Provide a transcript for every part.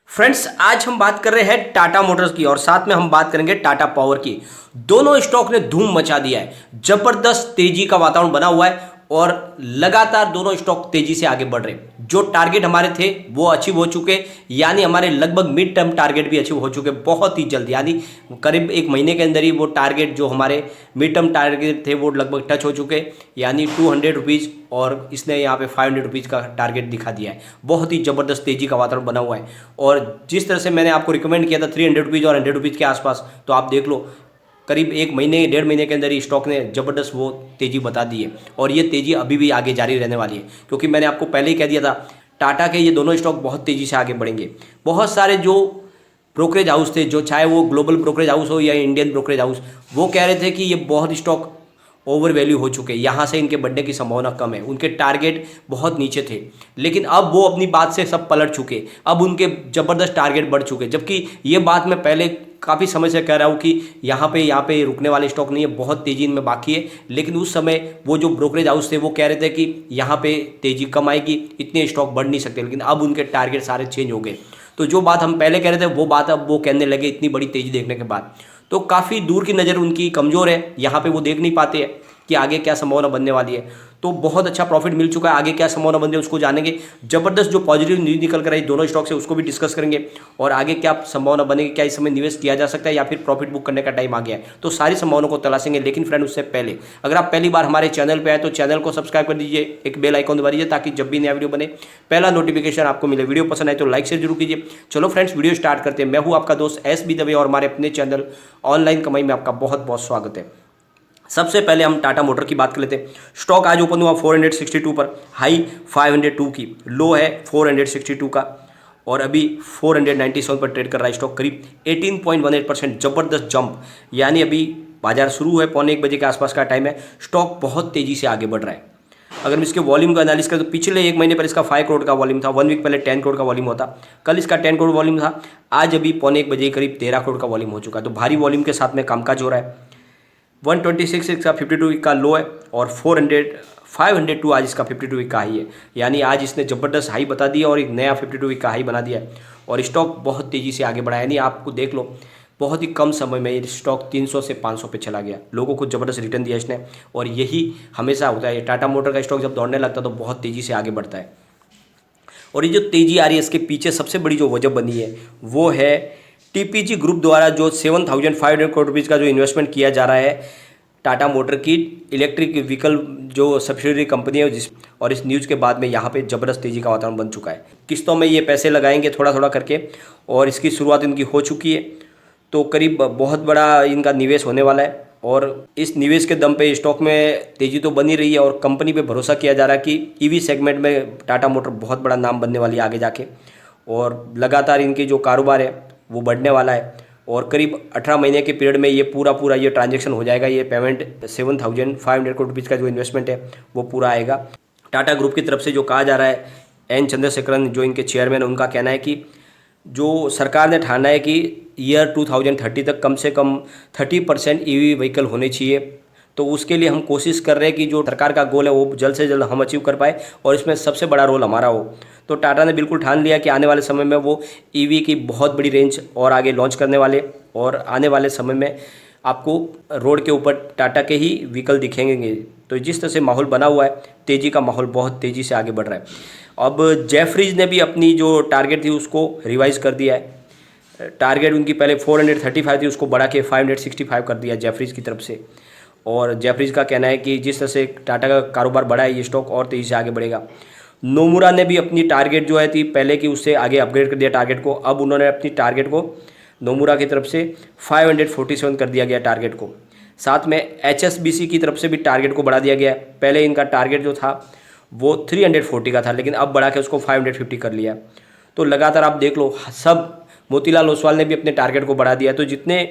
Friends, आज हम बात कर रहे हैं टाटा मोटर्स की और साथ में हम बात करेंगे टाटा पावर की। दोनों स्टॉक ने धूम मचा दिया है, जबरदस्त तेजी का वातावरण बना हुआ है और लगातार दोनों स्टॉक तेजी से आगे बढ़ रहे हैं। जो टारगेट हमारे थे वो अचीव हो चुके, यानी हमारे लगभग मिड टर्म टारगेट भी अचीव हो चुके बहुत ही जल्द, यानी करीब एक महीने के अंदर ही वो टारगेट जो हमारे मिड टर्म टारगेट थे वो लगभग टच हो चुके, यानी 200 रुपीज़, और इसने यहाँ पे 500 रुपीज़ का टारगेट दिखा दिया है। बहुत ही ज़बरदस्त तेजी का वातावरण बना हुआ है और जिस तरह से मैंने आपको रिकमेंड किया था 300 रुपीज़ और 100 रुपीज़ के आसपास, तो आप देख लो करीब एक महीने डेढ़ महीने के अंदर ही स्टॉक ने ज़बरदस्त वो तेज़ी बता दी है और ये तेज़ी अभी भी आगे जारी रहने वाली है, क्योंकि मैंने आपको पहले ही कह दिया था टाटा के ये दोनों स्टॉक बहुत तेज़ी से आगे बढ़ेंगे। बहुत सारे जो ब्रोकरेज हाउस थे, जो चाहे वो ग्लोबल ब्रोकरेज हाउस हो या इंडियन ब्रोकरेज हाउस, वो कह रहे थे कि ये बहुत स्टॉक ओवर वैल्यू हो चुके हैं, यहाँ से इनके बढ़ने की संभावना कम है, उनके टारगेट बहुत नीचे थे। लेकिन अब वो अपनी बात से सब पलट चुके, अब उनके ज़बरदस्त टारगेट बढ़ चुके, जबकि ये बात मैं पहले काफ़ी समय से कह रहा हूँ कि यहाँ पे रुकने वाले स्टॉक नहीं है, बहुत तेज़ी इनमें बाकी है। लेकिन उस समय वो जो ब्रोकरेज हाउस थे वो कह रहे थे कि यहाँ पे तेज़ी कम आएगी, इतने स्टॉक बढ़ नहीं सकते, लेकिन अब उनके टारगेट सारे चेंज हो गए। तो जो बात हम पहले कह रहे थे वो बात अब वो कहने लगे इतनी बड़ी तेज़ी देखने के बाद। तो काफ़ी दूर की नज़र उनकी कमज़ोर है, यहाँ पे वो देख नहीं पाते हैं कि आगे क्या संभावना बनने वाली है। तो बहुत अच्छा प्रॉफिट मिल चुका है, आगे क्या संभावना बनती है उसको जानेंगे। जबरदस्त जो पॉजिटिव न्यूज़ निकल कर आई दोनों स्टॉक से उसको भी डिस्कस करेंगे और आगे क्या संभावना बनेगी, क्या इस समय निवेश किया जा सकता है या फिर प्रॉफिट बुक करने का टाइम आ गया है, तो सारी संभावना को तलाशेंगे। लेकिन फ्रेंड, उससे पहले अगर आप पहली बार हमारे चैनल पर आए तो चैनल को सब्सक्राइब कर दीजिए, एक बेल आइकॉन दबा दीजिए ताकि जब भी नया वीडियो बने पहला नोटिफिकेशन आपको मिले। वीडियो पसंद आए तो लाइक शेयर जरूर कीजिए। चलो फ्रेंड्स, वीडियो स्टार्ट करते हैं। मैं हूँ आपका दोस्त SB दवे और हमारे अपने चैनल ऑनलाइन कमाई में आपका बहुत बहुत स्वागत है। सबसे पहले हम टाटा मोटर की बात कर लेते हैं। स्टॉक आज ओपन हुआ 462 पर, हाई 502 की, लो है 462 का और अभी 497 पर ट्रेड कर रहा है स्टॉक, करीब 18.18% जबरदस्त जंप, यानी अभी बाजार शुरू है, पौने 1 बजे के आसपास का टाइम है, स्टॉक बहुत तेजी से आगे बढ़ रहा है। अगर हम इसके वॉल्यूम का एनालिसिस करें तो पिछले एक महीने पर इसका 5 करोड़ का वॉल्यूम था, 1 वीक पहले 10 करोड़ का वॉल्यूम होता, कल इसका 10 करोड़ वॉल्यूम था, आज अभी पौने 1 बजे करीब 13 करोड़ का वॉल्यूम हो चुका है। तो भारी वॉल्यूम के साथ में कामकाज हो रहा है। 126 इसका 52 वीक का लो है और 502 आज इसका 52 वीक का हाई है, यानी आज इसने ज़बरदस्त हाई बता दिया और एक नया 52 वीक का हाई बना दिया है और स्टॉक बहुत तेज़ी से आगे बढ़ा है। यानी आपको देख लो बहुत ही कम समय में ये स्टॉक 300 से 500 पे चला गया, लोगों को ज़बरदस्त रिटर्न दिया इसने और यही हमेशा होता है। टाटा मोटर का स्टॉक जब दौड़ने लगता है तो बहुत तेज़ी से आगे बढ़ता है और ये जो तेज़ी आ रही है इसके पीछे सबसे बड़ी जो वजह बनी है वो है TPG ग्रुप द्वारा जो 7,500 करोड़ रुपीज़ का जो इन्वेस्टमेंट किया जा रहा है टाटा मोटर की इलेक्ट्रिक व्हीकल जो सब्सिडरी कंपनी है, जिस और इस न्यूज़ के बाद में यहाँ पे ज़बरदस्त तेज़ी का वातावरण बन चुका है। किस्तों में ये पैसे लगाएंगे थोड़ा थोड़ा करके और इसकी शुरुआत इनकी हो चुकी है, तो करीब बहुत बड़ा इनका निवेश होने वाला है और इस निवेश के दम पे स्टॉक में तेज़ी तो बनी रही है और कंपनी पे भरोसा किया जा रहा है कि EV सेगमेंट में टाटा मोटर बहुत बड़ा नाम बनने वाली है आगे जाके और लगातार इनके जो कारोबार है वो बढ़ने वाला है और करीब 18 महीने के पीरियड में ये पूरा ये ट्रांजैक्शन हो जाएगा। ये पेमेंट 7,500 करोड़ रुपीज़ का जो इन्वेस्टमेंट है वो पूरा आएगा। टाटा ग्रुप की तरफ से जो कहा जा रहा है, N चंद्रशेखरन जो इनके चेयरमैन, उनका कहना है कि जो सरकार ने ठाना है कि ईयर 2030 तक कम से कम 30% EV व्हीकल होने चाहिए, तो उसके लिए हम कोशिश कर रहे हैं कि जो सरकार का गोल है वो जल्द से जल्द हम अचीव कर पाए और इसमें सबसे बड़ा रोल हमारा हो। तो टाटा ने बिल्कुल ठान लिया कि आने वाले समय में वो EV की बहुत बड़ी रेंज और आगे लॉन्च करने वाले और आने वाले समय में आपको रोड के ऊपर टाटा के ही व्हीकल दिखेंगे। तो जिस तरह से माहौल बना हुआ है, तेज़ी का माहौल बहुत तेज़ी से आगे बढ़ रहा है। अब जेफरीज ने भी अपनी जो टारगेट थी उसको रिवाइज कर दिया है। टारगेट उनकी पहले 435 थी, उसको बढ़ा के 565 कर दिया जेफरीज की तरफ से और जेफरीज का कहना है कि जिस तरह से टाटा का कारोबार बढ़ा है ये स्टॉक और तेज़ी से आगे बढ़ेगा। नोमुरा ने भी अपनी टारगेट जो है थी पहले की उससे आगे अपग्रेड कर दिया टारगेट को, अब उन्होंने अपनी टारगेट को नोमुरा की तरफ से 547 कर दिया गया टारगेट को। साथ में HSBC की तरफ से भी टारगेट को बढ़ा दिया गया। पहले इनका टारगेट जो था वो 340 का था, लेकिन अब बढ़ा के उसको 550 कर लिया। तो लगातार आप देख लो सब, मोतीलाल ओसवाल ने भी अपने टारगेट को बढ़ा दिया। तो जितने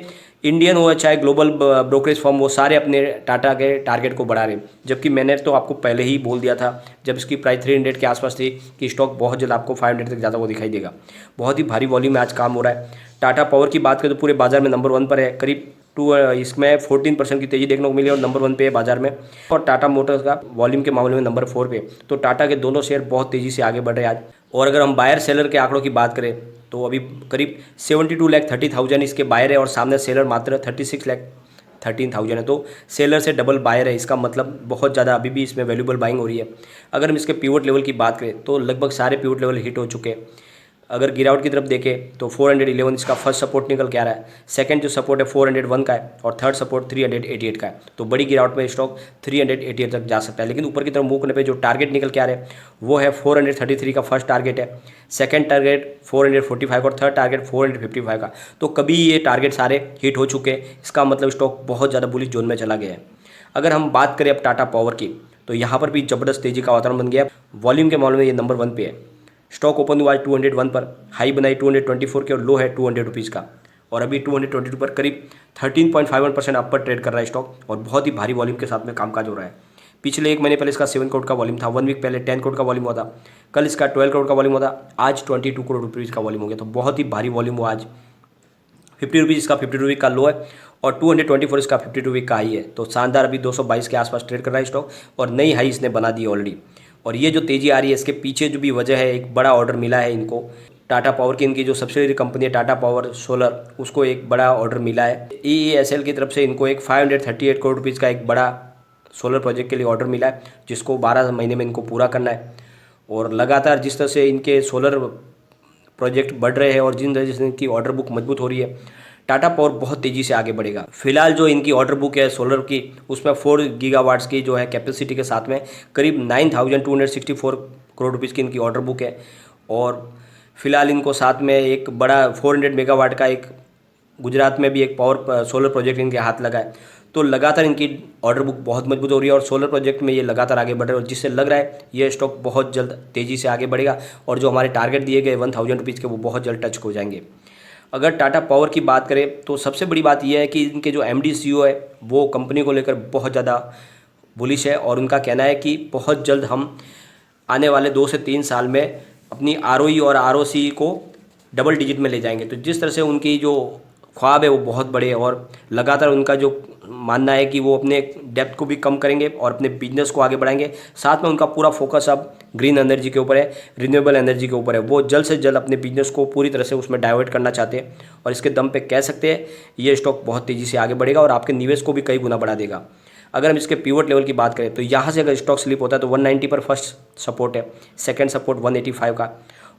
इंडियन हो चाहे ग्लोबल ब्रोकरेज फर्म, वो सारे अपने टाटा के टारगेट को बढ़ा रहे हैं। जबकि मैंने तो आपको पहले ही बोल दिया था जब इसकी प्राइस 300 के आसपास थी कि स्टॉक बहुत जल्द आपको 500 तक ज़्यादा वो दिखाई देगा। बहुत ही भारी वॉल्यूम में आज काम हो रहा है। टाटा पावर की बात करें तो पूरे बाजार में नंबर 1 पर है, करीब इसमें 14% की तेज़ी देखने को मिली और नंबर 1 पे है बाजार में। और टाटा मोटर्स का वॉल्यूम के मामले में नंबर 4 पे। तो टाटा के दोनों शेयर बहुत तेज़ी से आगे बढ़ रहे हैं आज। और अगर हम बायर सेलर के आंकड़ों की बात करें तो अभी करीब 72,30,000 इसके बायर है और सामने सेलर मात्र 36,13,000 है। तो सेलर से डबल बायर है, इसका मतलब बहुत ज़्यादा अभी भी इसमें वैल्यूबल बाइंग हो रही है। अगर हम इसके पिवट लेवल की बात करें तो लगभग सारे पिवट लेवल हिट हो चुके हैं। अगर गिरावट की तरफ देखें तो 411 इसका फर्स्ट सपोर्ट निकल के आ रहा है, सेकंड जो सपोर्ट है 401 का है और थर्ड सपोर्ट 388 का है। तो बड़ी गिरावट में स्टॉक 388 तक जा सकता है। लेकिन ऊपर की तरफ मूव करने पे जो टारगेट निकल के आ रहे हैं वो है 433 का फर्स्ट टारगेट है, सेकंड टारगेट 445 और थर्ड टारगेट 455 का। तो कभी ये टारगेट सारे हिट हो चुके हैं, इसका मतलब स्टॉक बहुत ज़्यादा बुलिश जोन में चला गया है। अगर हम बात करें अब टाटा पावर की तो यहाँ पर भी ज़बरदस्त तेज़ी का वातावरण बन गया है। वॉल्यूम के मामले में ये नंबर 1 पे है। स्टॉक ओपन हुआ आज 201 पर, हाई बनाई 224 के और लो है 200 रुपीज़ का और अभी 222 पर करीब 13.51% अपर ट्रेड कर रहा है स्टॉक और बहुत ही भारी वॉल्यूम के साथ में कामकाज हो रहा है। पिछले एक महीने पहले इसका 7 करोड़ का वॉल्यूम था, 1 वीक पहले 10 करोड़ का वॉल्यूम हुआ था, कल इसका 12 करोड़ का वॉल्यूम हुआ था, आज 22 करोड़ रुपीज़ का वॉल्यूम हो गया। तो बहुत ही भारी वॉल्यूम हुआ आज। 50 रुपीज़ इसका 52 वीक का लो है और 224 इसका 52 वीक का हाई है। तो शानदार अभी 222 के आसपास ट्रेड कर रहा है स्टॉक और नई हाई इसने बना दी ऑलरेडी। और ये जो तेज़ी आ रही है इसके पीछे जो भी वजह है, एक बड़ा ऑर्डर मिला है इनको टाटा पावर की, इनकी जो सब्सिडरी कंपनी है टाटा पावर सोलर, उसको एक बड़ा ऑर्डर मिला है। EESL की तरफ से इनको एक 538 करोड़ रुपीज़ का एक बड़ा सोलर प्रोजेक्ट के लिए ऑर्डर मिला है, जिसको 12 महीने में इनको पूरा करना है। और लगातार जिस तरह से इनके सोलर प्रोजेक्ट बढ़ रहे हैं और जिन तरह से इनकी ऑर्डर बुक मजबूत हो रही है, टाटा पावर बहुत तेज़ी से आगे बढ़ेगा। फिलहाल जो इनकी ऑर्डर बुक है सोलर की, उसमें 4 गीगावाट्स की जो है कैपेसिटी के साथ में करीब 9,264 करोड़ रुपीज़ की इनकी ऑर्डर बुक है। और फिलहाल इनको साथ में एक बड़ा 400 मेगावाट का एक गुजरात में भी एक पावर सोलर प्रोजेक्ट इनके हाथ लगा है। तो लगातार इनकी ऑर्डर बुक बहुत मजबूत हो रही है और सोलर प्रोजेक्ट में ये लगातार आगे बढ़ रहे हैं और जिससे लग रहा है ये स्टॉक बहुत जल्द तेज़ी से आगे बढ़ेगा और जो हमारे टारगेट दिए गए 1,000 रुपीज़ के वो बहुत जल्द टच हो जाएंगे। अगर टाटा पावर की बात करें तो सबसे बड़ी बात यह है कि इनके जो MD CEO है वो कंपनी को लेकर बहुत ज़्यादा बुलिश है और उनका कहना है कि बहुत जल्द हम आने वाले 2 से 3 साल में अपनी ROE और ROC को डबल डिजिट में ले जाएंगे। तो जिस तरह से उनकी जो ख्वाब है वो बहुत बड़े है और लगातार उनका जो मानना है कि वो अपने डेप्थ को भी कम करेंगे और अपने बिजनेस को आगे बढ़ाएंगे। साथ में उनका पूरा फोकस अब ग्रीन एनर्जी के ऊपर है, रिन्यूएबल एनर्जी के ऊपर है। वो जल्द से जल्द अपने बिजनेस को पूरी तरह से उसमें डाइवर्ट करना चाहते हैं और इसके दम पे कह सकते हैं ये स्टॉक बहुत तेज़ी से आगे बढ़ेगा और आपके निवेश को भी कई गुना बढ़ा देगा। अगर हम इसके पिवट लेवल की बात करें तो यहाँ से अगर स्टॉक स्लिप होता है तो 190 पर फर्स्ट सपोर्ट है, सेकेंड सपोर्ट 185 का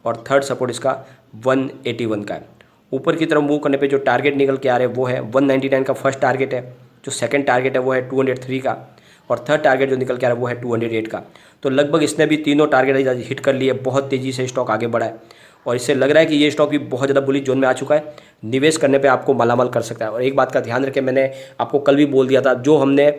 और थर्ड सपोर्ट इसका 181 का है। ऊपर की तरफ मूव करने पे जो टारगेट निकल के आ रहे हैं वो है 199 का फर्स्ट टारगेट है, जो सेकंड टारगेट है वो है 203 का और थर्ड टारगेट जो निकल के आ रहा है वो है 208 का। तो लगभग इसने भी तीनों टारगेट हिट कर लिए, बहुत तेज़ी से स्टॉक आगे बढ़ा है और इससे लग रहा है कि ये स्टॉक भी बहुत ज़्यादा बुलिश जोन में आ चुका है। निवेश करने पे आपको मालामाल कर सकता है। और एक बात का ध्यान रखें, मैंने आपको कल भी बोल दिया था, जो हमने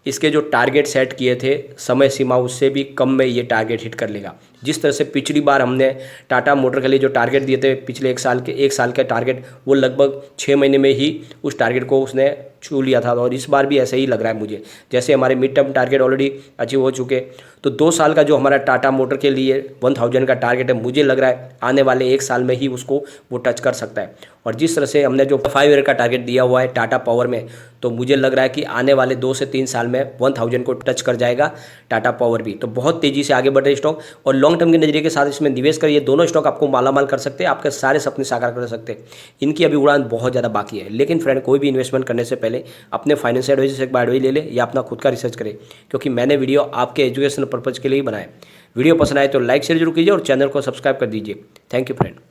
इसके जो टारगेट सेट किए थे समय सीमा उससे भी कम में ये टारगेट हिट कर लेगा। जिस तरह से पिछली बार हमने टाटा मोटर के लिए जो टारगेट दिए थे पिछले 1 साल के टारगेट, वो लगभग 6 महीने में ही उस टारगेट को उसने छू लिया था और इस बार भी ऐसे ही लग रहा है मुझे। जैसे हमारे mid term target already achieve हो चुके, तो 2 साल का जो हमारा टाटा मोटर के लिए 1000 का टारगेट है, मुझे लग रहा है आने वाले 1 साल में ही उसको वो टच कर सकता है। और जिस तरह से हमने जो 5 ईयर का टारगेट दिया हुआ है टाटा पावर में, तो मुझे लग रहा है कि आने वाले 2 से 3 साल में 1000 को टच कर जाएगा टाटा पावर भी। तो बहुत तेज़ी से आगे बढ़ रहे स्टॉक और लॉन्ग टर्म के नजरिए के साथ इसमें निवेश कर, ये दोनों स्टॉक आपको मालामाल कर सकते हैं, आपके सारे सपने साकार कर सकते हैं। इनकी अभी उड़ान बहुत ज़्यादा बाकी है। लेकिन फ्रेंड, कोई भी इन्वेस्टमेंट करने से पहले अपने फाइनेंशियल एडवाइजर से एक बार एडवाइस ले ले या अपना खुद का रिसर्च करें, क्योंकि मैंने वीडियो आपके एजुकेशन पर्पज़ के लिए ही बनाया। वीडियो पसंद आए तो लाइक शेयर जरूर कीजिए और चैनल को सब्सक्राइब कर दीजिए। Thank you friend.